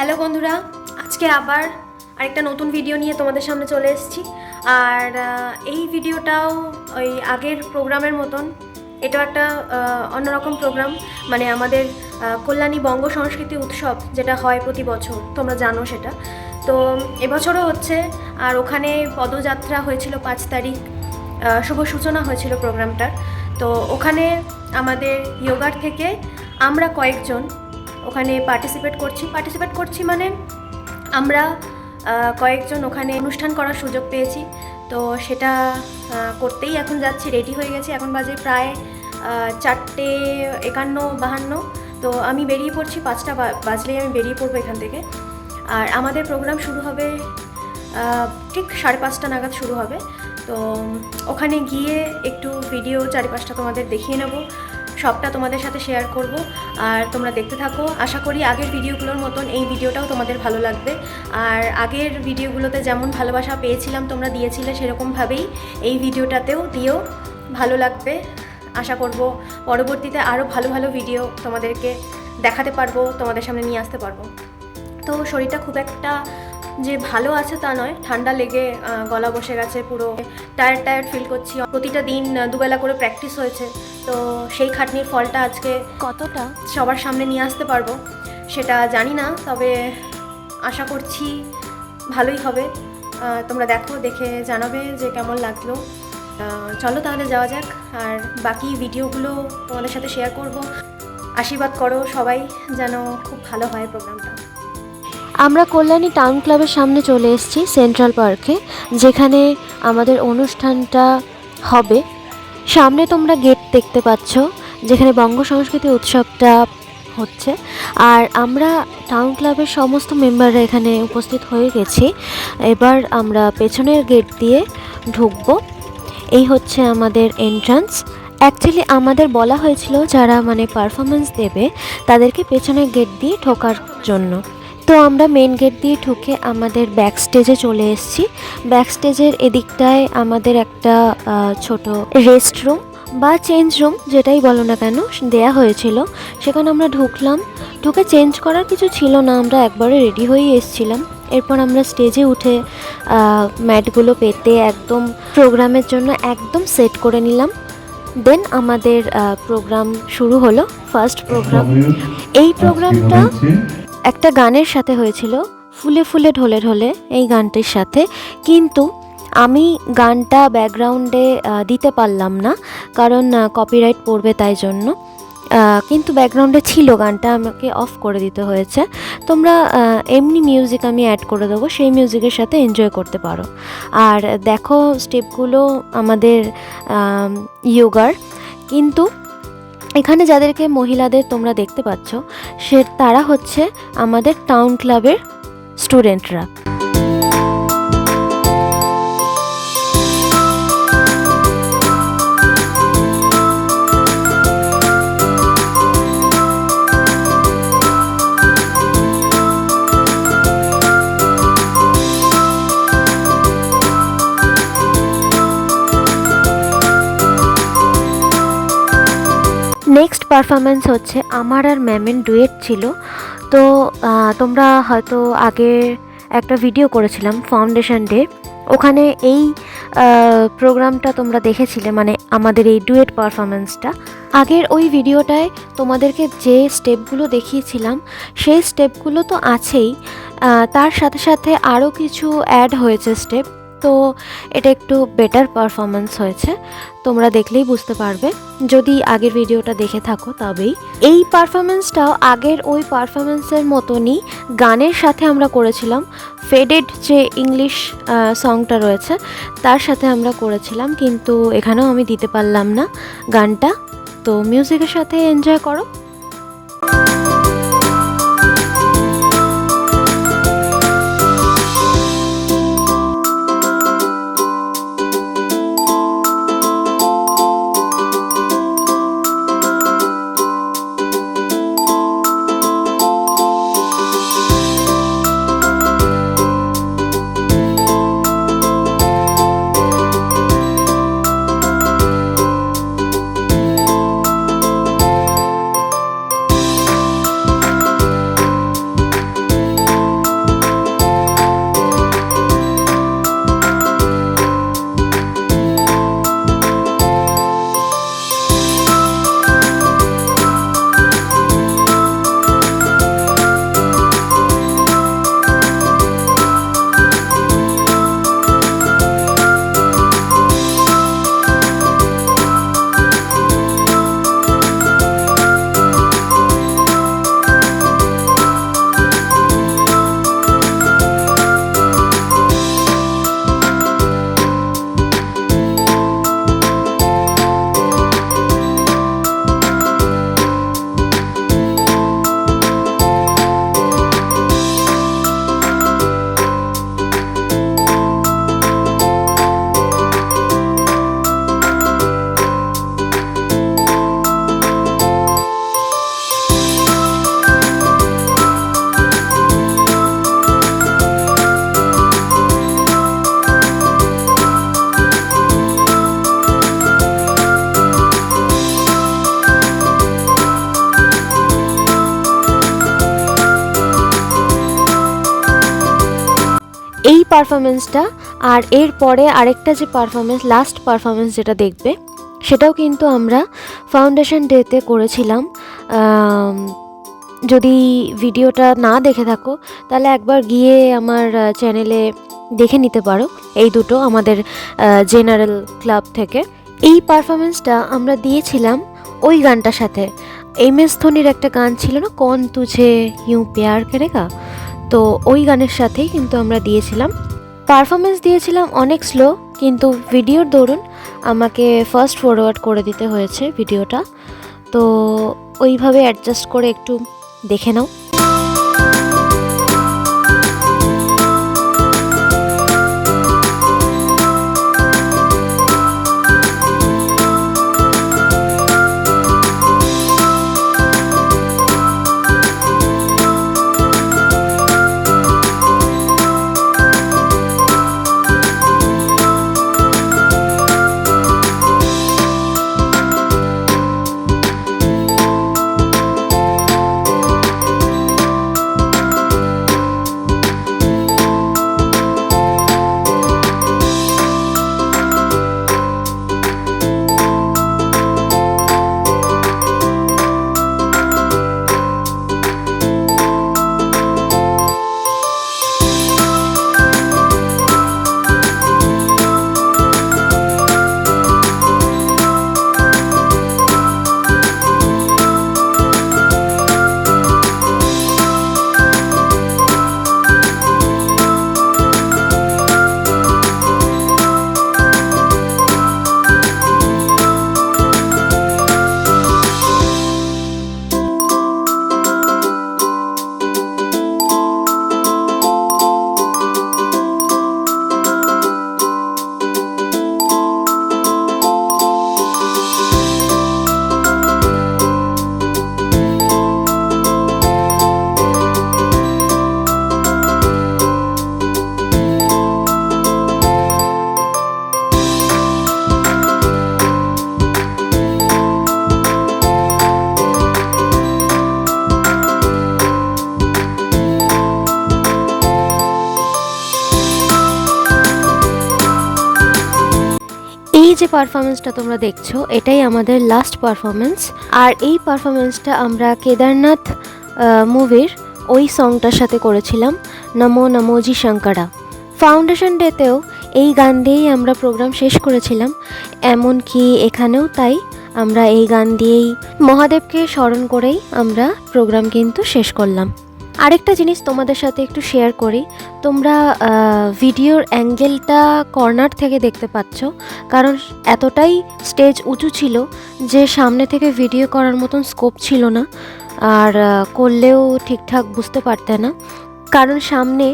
Hello বন্ধুরা, আজকে আবার আরেকটা নতুন ভিডিও নিয়ে তোমাদের সামনে চলে এসেছি। আর এই ভিডিওটাও ওই আগের প্রোগ্রামের মতন, এটাও একটা অন্যরকম প্রোগ্রাম। মানে আমাদের কল্যাণী বঙ্গ সংস্কৃতি উৎসব যেটা হয় প্রতি বছর, তোমরা জানো সেটা। তো এবছরও হচ্ছে। আর ওখানে পদযাত্রা হয়েছিল 5 তারিখ, শুভ সূচনা হয়েছিল প্রোগ্রামটার। তো ওখানে আমাদের ইয়োগার থেকে আমরা কয়েকজন ওখানে পার্টিসিপেট করছি মানে আমরা কয়েকজন ওখানে অনুষ্ঠান করার সুযোগ পেয়েছি। তো সেটা করতেই এখন যাচ্ছি, রেডি হয়ে গেছি। এখন বাজে প্রায় 4:51-52। তো আমি বেরিয়ে পড়ছি, 5টা বাজলেই আমি বেরিয়ে পড়বো এখান থেকে। আর আমাদের প্রোগ্রাম শুরু হবে ঠিক 5:30 নাগাদ শুরু হবে। তো ওখানে গিয়ে একটু ভিডিও 4-5টা তোমাদের দেখিয়ে নেব, সবটা তোমাদের সাথে শেয়ার করব। আর তোমরা দেখতে থাকো। আশা করি আগের ভিডিওগুলোর মতন এই ভিডিওটাও তোমাদের ভালো লাগবে। আর আগের ভিডিওগুলোতে যেমন ভালোবাসা পেয়েছিলাম, তোমরা দিয়েছিলে, সেরকমভাবেই এই ভিডিওটাতেও দিও, ভালো লাগবে। আশা করব পরবর্তীতে আরও ভালো ভালো ভিডিও তোমাদেরকে দেখাতে পারবো, তোমাদের সামনে নিয়ে আসতে পারবো। তো শরীরটা খুব একটা যে ভালো আছে তা নয়, ঠান্ডা লেগে গলা বসে গেছে, পুরো টায়ার্ড ফিল করছি। প্রতিটা দিন দুবেলা করে প্র্যাকটিস হয়েছে, তো সেই খাটনির ফলটা আজকে কতটা সবার সামনে নিয়ে আসতে পারবো সেটা জানি না, তবে আশা করছি ভালোই হবে। তোমরা দেখে জানাবে যে কেমন লাগলো। চলো তাহলে যাওয়া যাক, আর বাকি ভিডিওগুলো তোমাদের সাথে শেয়ার করব। আশীর্বাদ করো সবাই যেন খুব ভালো হয় প্রোগ্রামটা। আমরা কল্যাণী টাউন ক্লাবের সামনে চলে এসেছি, সেন্ট্রাল পার্কে, যেখানে আমাদের অনুষ্ঠানটা হবে। সামনে তোমরা গেট দেখতে পাচ্ছ, যেখানে বঙ্গ সংস্কৃতি উৎসবটা হচ্ছে। আর আমরা টাউন ক্লাবের সমস্ত মেম্বাররা এখানে উপস্থিত হয়ে গেছি। এবার আমরা পেছনের গেট দিয়ে ঢুকবো। এই হচ্ছে আমাদের এন্ট্রান্স। অ্যাকচুয়ালি আমাদের বলা হয়েছিল যারা পারফরমেন্স দেবে তাদেরকে পেছনের গেট দিয়ে ঢোকার জন্য। তো আমরা মেন গেট দিয়ে ঢুকে আমাদের ব্যাক স্টেজে চলে এসেছি। ব্যাক স্টেজের এদিকটায় আমাদের একটা ছোট রেস্ট রুম বা চেঞ্জ রুম, যেটাই বলো না কেন, দেয়া হয়েছিল। সেখানে আমরা ঢুকে চেঞ্জ করার কিছু ছিল না, আমরা একবারে রেডি হয়েই এসেছিলাম। এরপর আমরা স্টেজে উঠে ম্যাটগুলো পেতে একদম প্রোগ্রামের জন্য একদম সেট করে নিলাম। দেন আমাদের প্রোগ্রাম শুরু হলো, ফার্স্ট প্রোগ্রাম। এই প্রোগ্রামটা একটা গানের সাথে হয়েছিল, ফুলে ফুলে ঢলে ঢলে, এই গানটির সাথে। কিন্তু আমি গানটা ব্যাকগ্রাউন্ডে দিতে পারলাম না, কারণ কপিরাইট পড়বে, তাই জন্য। কিন্তু ব্যাকগ্রাউন্ডে ছিল গানটা, আমাকে অফ করে দিতে হয়েছে। তোমরা এমনি মিউজিক আমি অ্যাড করে দেবো, সেই মিউজিকের সাথে এনজয় করতে পারো। আর দেখো স্টেপগুলো আমাদের ইয়োগার। কিন্তু এখানে যাদেরকে মহিলাদের তোমরা দেখতে পাচ্ছ, তারা হচ্ছে আমাদের টাউন ক্লাবের স্টুডেন্টরা। নেক্সট পারফরমেন্স হচ্ছে আমার আর ম্যামের ডুয়েট ছিল। তো তোমরা হয়তো আগে একটা ভিডিও করেছিলাম ফাউন্ডেশন ডে, ওখানে এই প্রোগ্রামটা তোমরা দেখেছিলে, আমাদের এই ডুয়েট পারফরমেন্সটা। আগের ওই ভিডিওটায় তোমাদেরকে যে স্টেপগুলো দেখিয়েছিলাম সেই স্টেপগুলো তো আছেই, তার সাথে সাথে আরও কিছু অ্যাড হয়েছে স্টেপ। তো এটা একটু বেটার পারফরমেন্স হয়েছে, তোমরা দেখলেই বুঝতে পারবে যদি আগের ভিডিওটা দেখে থাকো তবেই। এই পারফরমেন্সটাও আগের ওই পারফরমেন্সের মতনই গানের সাথে আমরা করেছিলাম। ফেডেড যে ইংলিশ সংটা রয়েছে তার সাথে আমরা করেছিলাম, কিন্তু এখানেও আমি দিতে পারলাম না গানটা। তো মিউজিকের সাথে এনজয় করো। পারফরমেন্সটা আর এর পরে আরেকটা যে পারফরমেন্স, লাস্ট পারফরমেন্স যেটা দেখবে, সেটাও কিন্তু আমরা ফাউন্ডেশন ডেতে করেছিলাম। যদি ভিডিওটা না দেখে থাকো তাহলে একবার গিয়ে আমার চ্যানেলে দেখে নিতে পারো, এই দুটো আমাদের জেনারেল ক্লাব থেকে। এই পারফরমেন্সটা আমরা দিয়েছিলাম ওই গানটার সাথে, MS ধোনির একটা গান ছিল না, কন তুঝে ইউঁ প্যার করেগা, তো ওই গানের সাথেই কিন্তু আমরা দিয়েছিলাম। পারফরমেন্স দিয়েছিলাম অনেক স্লো, কিন্তু ভিডিওর দরুন আমাকে ফাস্ট ফরওয়ার্ড করে দিতে হয়েছে ভিডিওটা, তো ওইভাবে অ্যাডজাস্ট করে একটু দেখে নাও। এই যে পারফরমেন্সটা তোমরা দেখছো, এটাই আমাদের লাস্ট পারফরমেন্স। আর এই পারফরমেন্সটা আমরা কেদারনাথ মুভির ওই সংটার সাথে করেছিলাম, নমো নমোজি শঙ্করা। ফাউন্ডেশন ডেতেও এই গান দিয়েই আমরা প্রোগ্রাম শেষ করেছিলাম, এমনকি এখানেও তাই, আমরা এই গান দিয়েই মহাদেবকে স্মরণ করেই আমরা প্রোগ্রাম কিন্তু শেষ করলাম। আরেকটা জিনিস তোমাদের সাথে একটু শেয়ার করি, তোমরা ভিডিওর অ্যাঙ্গেলটা কর্নার থেকে দেখতে পাচ্ছ, কারণ এতটাই স্টেজ উঁচু ছিল যে সামনে থেকে ভিডিও করার মতন স্কোপ ছিল না, আর করলেও ঠিকঠাক বুঝতে পারতে না, কারণ সামনে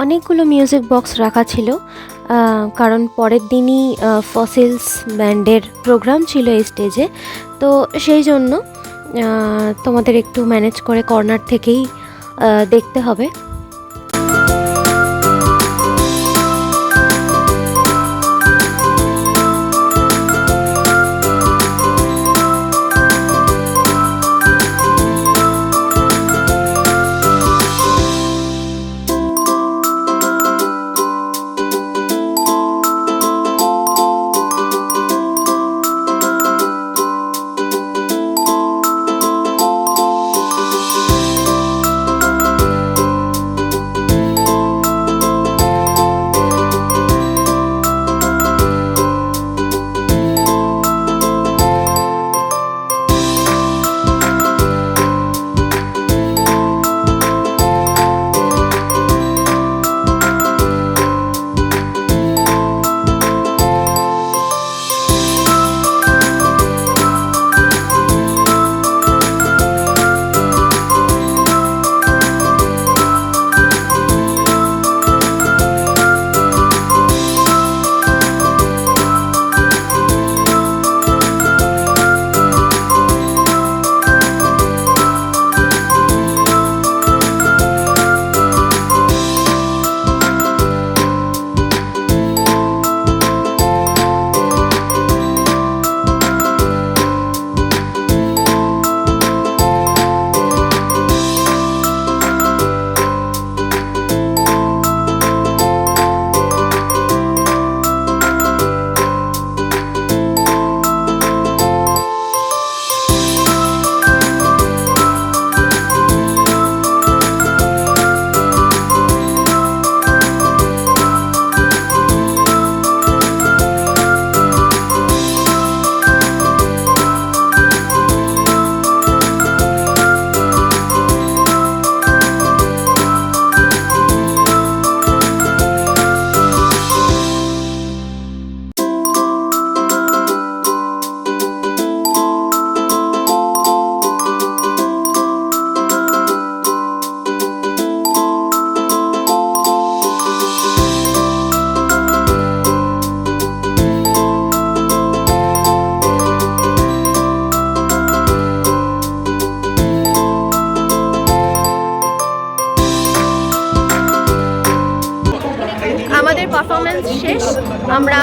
অনেকগুলো মিউজিক বক্স রাখা ছিল, কারণ পরের দিনই ফসিলস ব্যান্ডের প্রোগ্রাম ছিল এই স্টেজে, তো সেই জন্য তোমাদের একটু ম্যানেজ করে কর্নার থেকেই দেখতে হবে। পারফরমেন্স শেষ। আমরা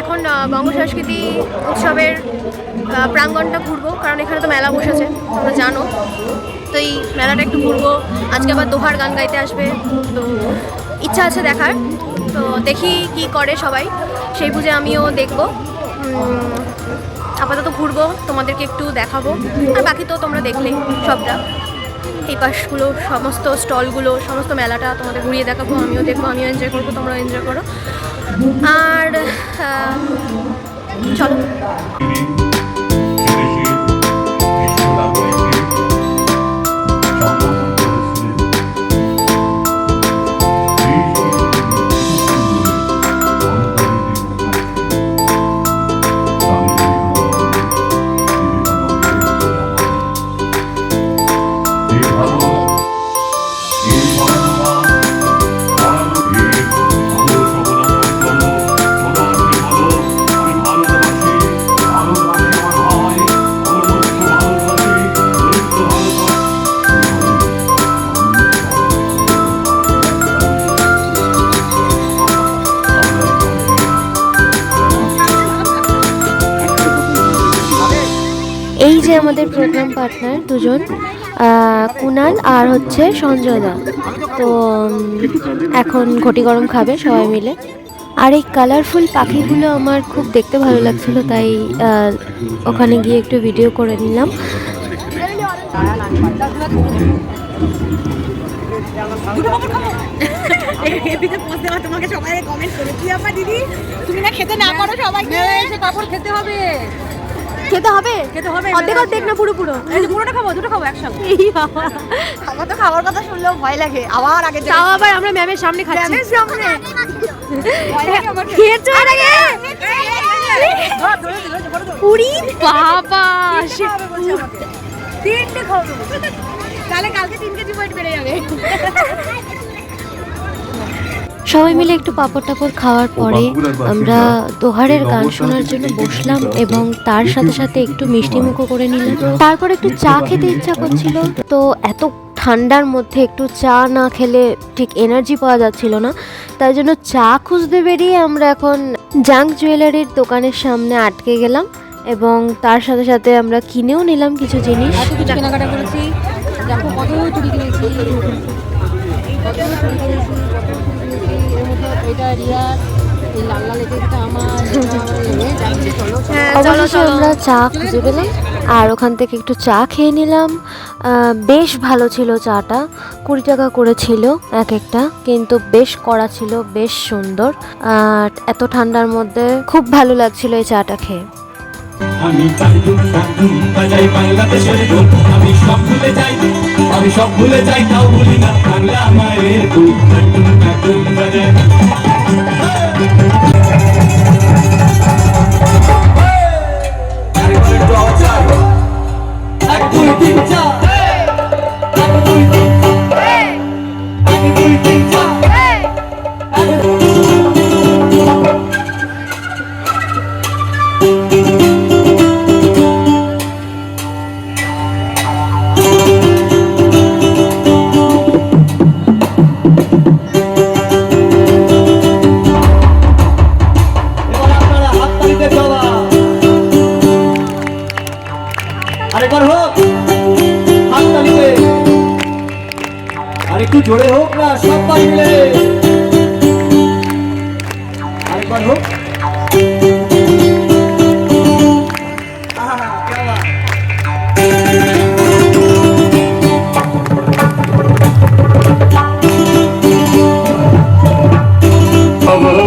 এখন বঙ্গ সংস্কৃতি উৎসবের প্রাঙ্গণটা ঘুরবো, কারণ এখানে তো মেলা বসেছে তোমরা জানো। তো এই মেলাটা একটু ঘুরবো। আজকে আবার দোহার গান গাইতে আসবে, তো ইচ্ছা আছে দেখার। তো দেখি কি করে সবাই, সেই বুঝে আমিও দেখবো। আপাতত ঘুরবো, তোমাদেরকে একটু দেখাবো, আর বাকি তো তোমরা দেখলে সবটা। এই পাশগুলো সমস্ত স্টলগুলো, সমস্ত মেলাটা তোমাদের ঘুরিয়ে দেখাবো, আমিও দেখবো, আমিও এনজয় করবো, তোমরাও এনজয় করো। আর চলো। এই যে আমাদের প্রোগ্রাম পার্টনার দুজন, কুনাল আর হচ্ছে সঞ্জয়দা। তো এখন ঘটি গরম খাবে সবাই মিলে। আর এই কালারফুল পাখিগুলো আমার খুব দেখতে ভালো লাগছিল, তাই ওখানে গিয়ে একটু ভিডিও করে নিলাম। তোমাকে সবাই কমেন্ট করে কি আপা দিদি তুমি না খেতে না পারো, সবাইকে কাপড় খেতে হবে, খেতে হবে, খেতে হবে। অর্ধেক অর্ধেক না পুরো পুরো? এই যে পুরোটা খাবো, দুটো খাবো একসাথে। এই বাবা, আমার তো খাবার কথা শুনলেও ভয় লাগে, আবার আগে তাও আবার আমরা ম্যামের সামনে খাচ্ছি। ম্যামের সামনে ভয় লাগে আমার। খেয়েছো এর আগে? উড়ি বাবা, তিনটে খাবো, তাহলে কালকে 3 কেজি ওয়েট বেড়ে যাবে। সবাই মিলে একটু পাঁপড় টাপড় খাওয়ার পরে আমরা দোহারের গান শোনার জন্য বসলাম, এবং তার সাথে সাথে একটু মিষ্টি মুখও করে নিলাম। তারপর একটু চা খেতে ইচ্ছা করছিল, তো এত ঠান্ডার মধ্যে একটু চা না খেলে ঠিক এনার্জি পাওয়া যাচ্ছিল না, তাই জন্য চা খুঁজতে বেরিয়ে আমরা এখন জাঙ্ক জুয়েলারির দোকানের সামনে আটকে গেলাম, এবং তার সাথে সাথে আমরা কিনেও নিলাম কিছু জিনিস। এত কিছু কেনাকাটা করেছি, দেখো কত চুড়ি কিনেছি, কত চুড়ি কিনেছি, এর মধ্যে এটা রিয়ার, এই লাল লাল এটা আমার, অবশেষে আমরা চা খুঁজে পেলাম, আর ওখান থেকে একটু চা খেয়ে নিলাম। বেশ ভালো ছিল চাটা, 20 টাকা করে ছিল এক একটা, কিন্তু বেশ কড়া ছিল, বেশ সুন্দর। আর এত ঠান্ডার মধ্যে খুব ভালো লাগছিল এই চাটা খেয়ে। আমি বাজাই বাংলাদেশের ঢোল, আমি সব ভুলে যাই, আমি সব ভুলে যাই, তাও ভুলি না বাংলা মায়ের দুল, বাজাই। এক দুই তিন চার, এক দুই তিন চার, এক দুই তিন চার। আরেকবার হোক হাততালিতে, আরেকটু জোরে হোক না সবাই মিলে, আরেকবার হোক।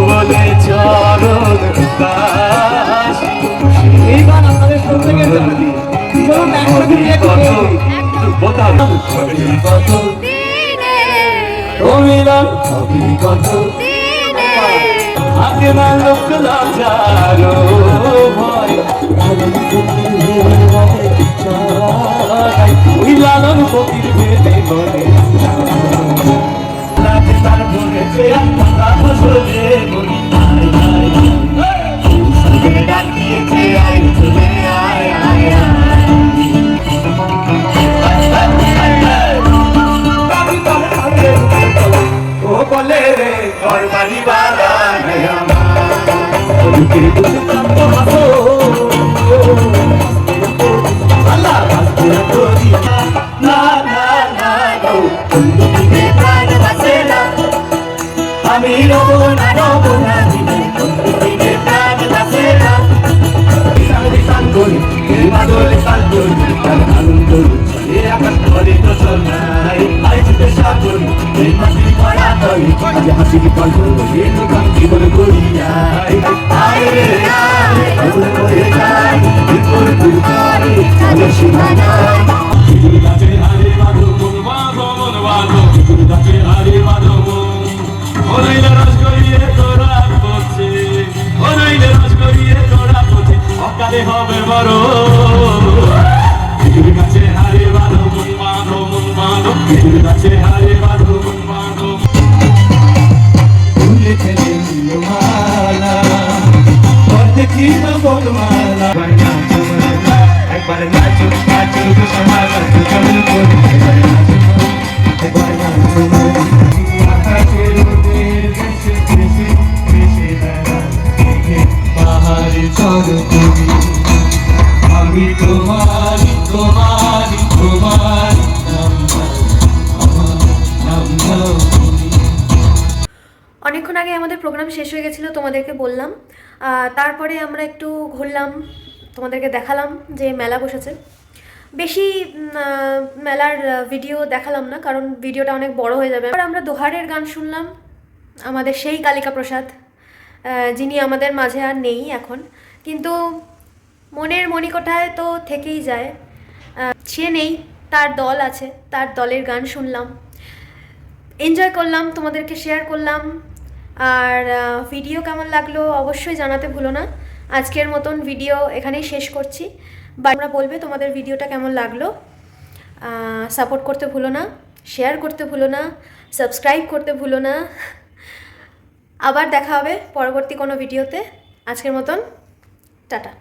বলে চরণ দাস, এই গান আপনাদের প্রত্যেকের জন্য আগে না লোক লাজারো ভয়, ওই লালন ফকির ভেদে বলে তার বলেছে ডাকিয়েছে আয় চলে আয় আয় ও বলে রে ঘর বাড়ি বাড়ায় আমার বুকের দুধ প্রাপ্ত হাসো আল্লাহ বাঁচতে করি না না না গো বন্ধুকে প্রাণ বাঁচে না আমি রব না দিনে বন্ধুকে প্রাণ বাঁচে না বিশাল করি বাদল সাল করি তার আনন্দ এ আকাশ করে তো চল নাই আইতে সাগর এই মাটি পড়া তরি আজ হাসি পালো এই দোকান জীবন করি আয় রে আয় ভুল করে যাই বিপুল ভুল করে আলো সীমানা বিপুল গাছে হারে বাঁধো মন বাঁধো বিপুল গাছে হারে বাঁধো মন ওনাইলে রস করিয়ে তোরা পড়ছে ওনাইলে রস করিয়ে তোরা পড়ছে অকালে হবে বড় বিপুল গাছে হারে বাঁধো মন বাঁধো বিপুল গাছে হারে বাঁধো মন বাঁধো ভুলে ফেলে মালা করতে কি বলমালা একবার নাচো নাচো সমাজ চল করে একবার নাচো আকাশের রোদের দেশে দেশে দেশে পাহাড়ে চলো তুমি আমি তোমারি তোমারি তোমারি নাম নাও তুমি। অনেকক্ষণ আগে আমাদের প্রোগ্রাম শেষ হয়ে গেছিলো, তোমাদেরকে বললাম। তারপরে আমরা একটু ঘুরলাম, তোমাদেরকে দেখালাম যে মেলা বসেছে। বেশি মেলার ভিডিও দেখালাম না, কারণ ভিডিওটা অনেক বড় হয়ে যাবে। আর আমরা দোহারের গান শুনলাম, আমাদের সেই কালিকা প্রসাদ, যিনি আমাদের মাঝে আর নেই এখন, কিন্তু মনের মণিকোঠায় তো থেকেই যায়। সে নেই, তার দল আছে, তার দলের গান শুনলাম, এনজয় করলাম, তোমাদেরকে শেয়ার করলাম। আর ভিডিও কেমন লাগলো অবশ্যই জানাতে ভুলো না। আজকের মতন ভিডিও এখানেই শেষ করছি। বা তোমরা বলবে তোমাদের ভিডিওটা কেমন লাগলো। সাপোর্ট করতে ভুলো না, শেয়ার করতে ভুলো না, সাবস্ক্রাইব করতে ভুলো না। আবার দেখা হবে পরবর্তী কোনো ভিডিওতে। আজকের মতন টাটা।